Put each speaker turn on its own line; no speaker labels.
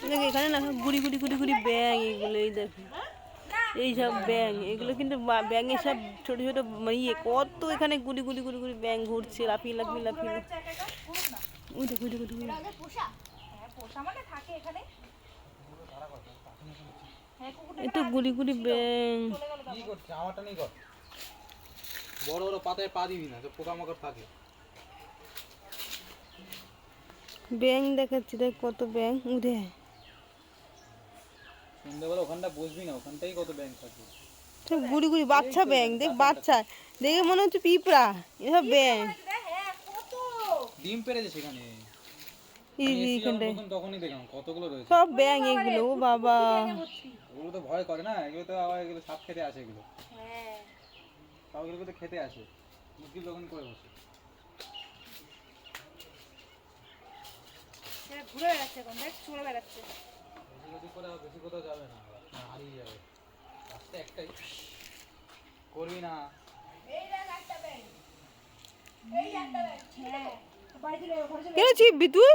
দেখ এখানে না গুড়ি গুড়ি গুড়ি গুড়ি ব্যাং, এগুলো এই দেখো এইসব ব্যাং, এগুলো কিন্তু ব্যাঙের সব ছোটো ছোটো ইয়ে কত এখানে গুড়ি গুড়ি গুড়ি গুড়ি ব্যাং ঘুরছে লাফিয়ে লাফিয়ে লাফিয়ে। ওই দেখো ওই দেখো এই তো গুড়ি গুড়ি ব্যাং।
কি করছে আমারটা নেই কর, বড় বড় পাতায় পা দিবি না তো পোকামাকড় থাকে।
ব্যাং দেখাচ্ছি দেখ কত ব্যাং উঠে।
সন্ধ্যাবেলা ওখানটা বসবি না, ওখানটাই কত ব্যাংক থাকে।
গুড়ি গুড়ি বাচ্চা ব্যাং দেখ, বাচ্চা দেখে মনে হচ্ছে পিঁপড়া, এসব ব্যাং
ডিম পেড়েছে সেখানে,
এইখানটায়
তখনই দেখলাম কতগুলো রয়েছে
সব ব্যাং এগুলো। ও বাবা,
ওগুলো তো ভয় করে না, এগুলো তো আবার এগুলো সাপ খেতে আসে, এগুলো সব এগুলো তো খেতে আসে, মুশকিল তখন করে বসে
ঘুরে বেড়াচ্ছে এখন, দেখ চলে বেড়াচ্ছে।
বেশি করে বেশি কোথাও যাবে না, হারিয়ে যাবে, রাস্তা একটাই করবি না।
কেন চিপবি তুই?